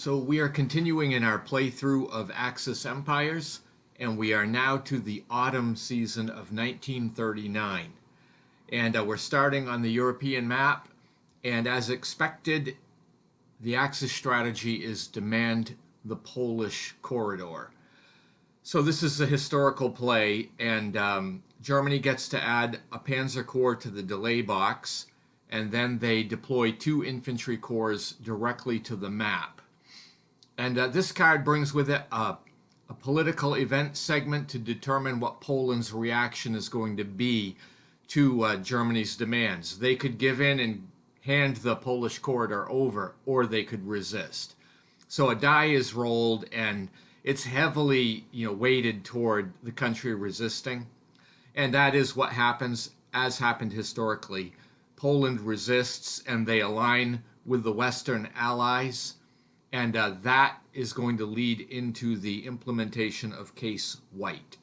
So we are continuing in our playthrough of Axis Empires, and we are now to the autumn season of 1939. And we're starting on the European map, and as expected, the Axis strategy is demand the Polish corridor. So this is a historical play, and Germany gets to add a Panzer Corps to the delay box, and then they deploy 2 infantry corps directly to the map. And this card brings with it a political event segment to determine what Poland's reaction is going to be to Germany's demands. They could give in and hand the Polish corridor over, or they could resist. So a die is rolled, and it's heavily, weighted toward the country resisting. And that is what happens, as happened historically. Poland resists, and they align with the Western Allies. And that is going to lead into the implementation of Case White.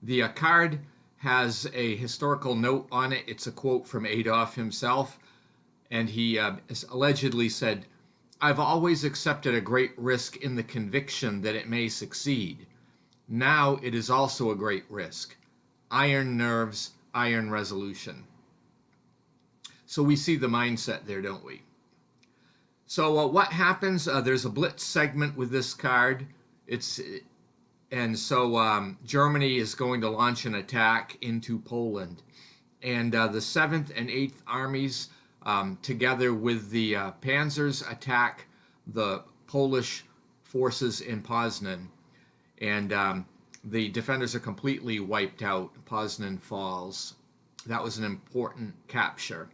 The card has a historical note on it. It's a quote from Adolf himself. And he allegedly said, "I've always accepted a great risk in the conviction that it may succeed. Now it is also a great risk. Iron nerves, iron resolution." So we see the mindset there, don't we? So what happens? There's a blitz segment with this card. Germany is going to launch an attack into Poland. And the 7th and 8th armies, together with the panzers, attack the Polish forces in Poznan. And the defenders are completely wiped out. Poznan falls. That was an important capture.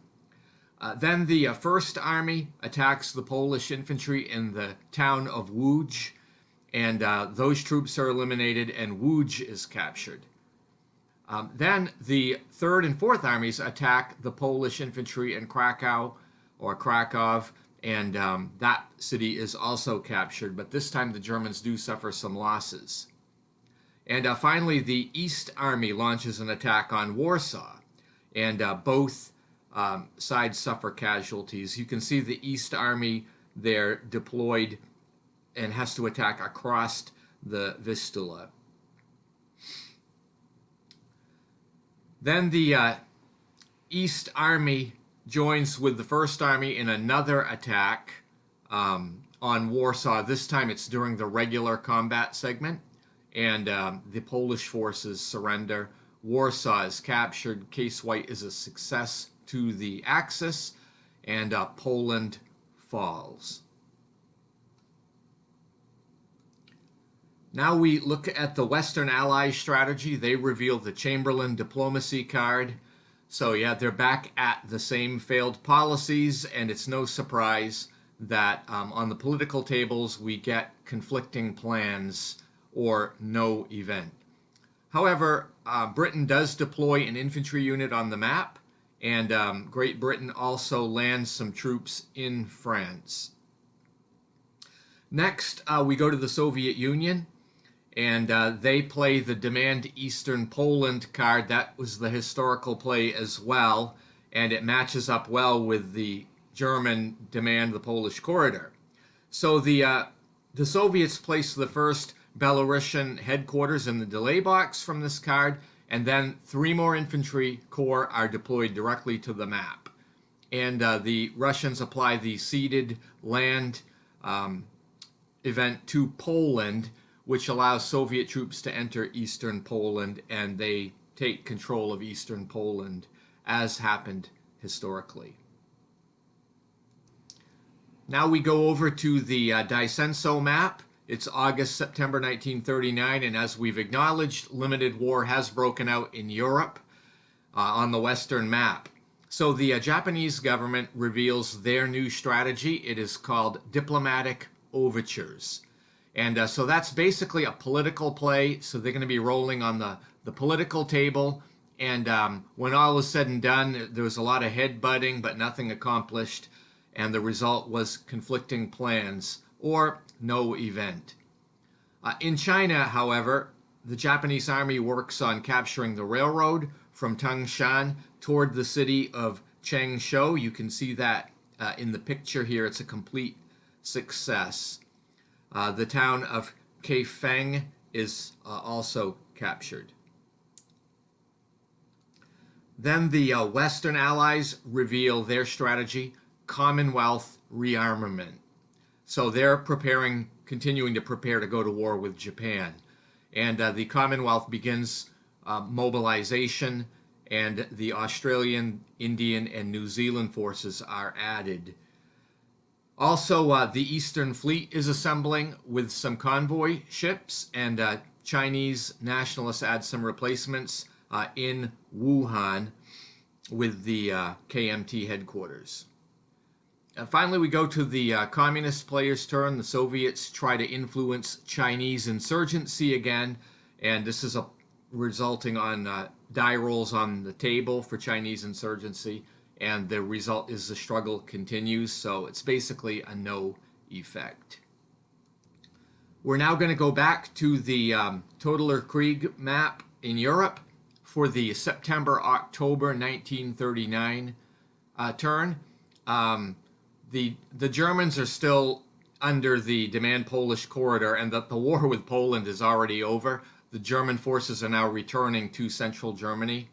Then the 1st Army attacks the Polish infantry in the town of Łódź, and those troops are eliminated, and Łódź is captured. Then the 3rd and 4th Armies attack the Polish infantry in Krakow, and that city is also captured, but this time the Germans do suffer some losses. And finally, the East Army launches an attack on Warsaw, and both sides suffer casualties. You can see the East Army there deployed and has to attack across the Vistula. Then the East Army joins with the 1st Army in another attack on Warsaw. This time it's during the regular combat segment, and the Polish forces surrender. Warsaw is captured. Case White is a success to the Axis, and Poland falls. Now we look at the Western Allies strategy. They reveal the Chamberlain diplomacy card. So yeah, they're back at the same failed policies, and it's no surprise that on the political tables we get conflicting plans or no event. However, Britain does deploy an infantry unit on the map, and Great Britain also lands some troops in France. Next, we go to the Soviet Union, and they play the Demand Eastern Poland card. That was the historical play as well, and it matches up well with the German Demand the Polish corridor. So the Soviets place the first Belarusian headquarters in the delay box from this card, and then 3 more infantry corps are deployed directly to the map. And the Russians apply the ceded land event to Poland, which allows Soviet troops to enter eastern Poland, and they take control of eastern Poland, as happened historically. Now we go over to the Dicenso map. It's August, September 1939, and as we've acknowledged, limited war has broken out in Europe on the Western map. So the Japanese government reveals their new strategy. It is called diplomatic overtures. And so that's basically a political play. So they're going to be rolling on the political table. And when all is said and done, there was a lot of headbutting, but nothing accomplished. And the result was conflicting plans or no event. In China, however, the Japanese army works on capturing the railroad from Tangshan toward the city of Changshou. You can see that in the picture here. It's a complete success. The town of Kaifeng is also captured. Then the Western Allies reveal their strategy, Commonwealth rearmament. So they're continuing to prepare to go to war with Japan. And the Commonwealth begins mobilization, and the Australian, Indian, and New Zealand forces are added. Also, the Eastern Fleet is assembling with some convoy ships, and Chinese nationalists add some replacements in Wuhan with the KMT headquarters. Finally, we go to the communist players' turn. The Soviets try to influence Chinese insurgency again, and this is resulting on die rolls on the table for Chinese insurgency, and the result is the struggle continues, so it's basically a no effect. We're now going to go back to the Totaler Krieg map in Europe for the September-October 1939 turn. The Germans are still under the Demand Polish Corridor, and that the war with Poland is already over. The German forces are now returning to central Germany.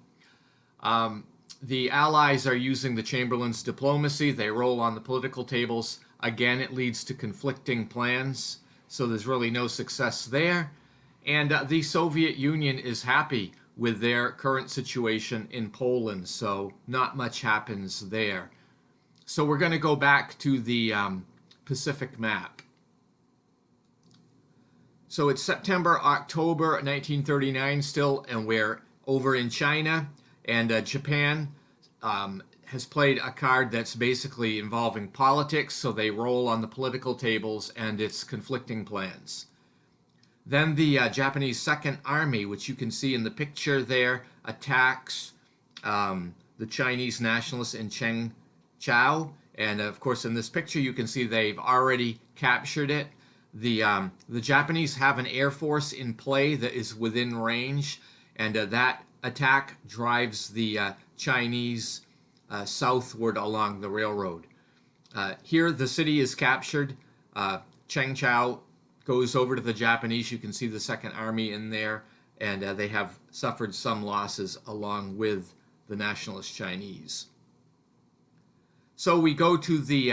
The Allies are using the Chamberlain's diplomacy. They roll on the political tables. Again, it leads to conflicting plans, so there's really no success there. And the Soviet Union is happy with their current situation in Poland, so not much happens there. So we're going to go back to the Pacific map. So it's September-October 1939 still, and we're over in China. And Japan has played a card that's basically involving politics, so they roll on the political tables and its conflicting plans. Then the Japanese Second Army, which you can see in the picture there, attacks the Chinese nationalists in Chengchao. And of course, in this picture, you can see they've already captured it. The Japanese have an air force in play that is within range, and that attack drives the Chinese southward along the railroad. Here, the city is captured. Chengchao goes over to the Japanese. You can see the Second Army in there, and they have suffered some losses along with the nationalist Chinese. So we go to the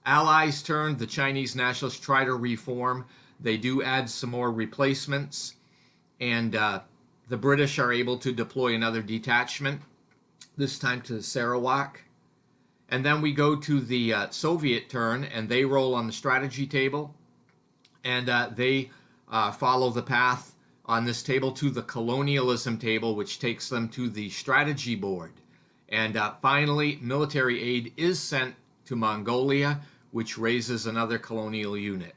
Allies' turn. The Chinese nationalists try to reform. They do add some more replacements, and the British are able to deploy another detachment, this time to Sarawak. And then we go to the Soviet turn, and they roll on the strategy table, and they follow the path on this table to the colonialism table, which takes them to the strategy board. And finally, military aid is sent to Mongolia, which raises another colonial unit.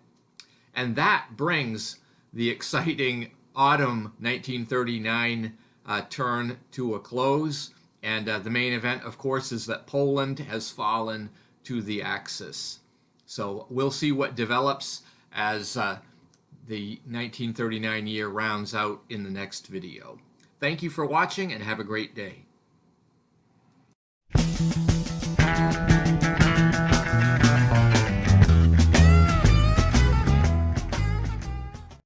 And that brings the exciting autumn 1939 turn to a close. And the main event, of course, is that Poland has fallen to the Axis. So we'll see what develops as the 1939 year rounds out in the next video. Thank you for watching, and have a great day.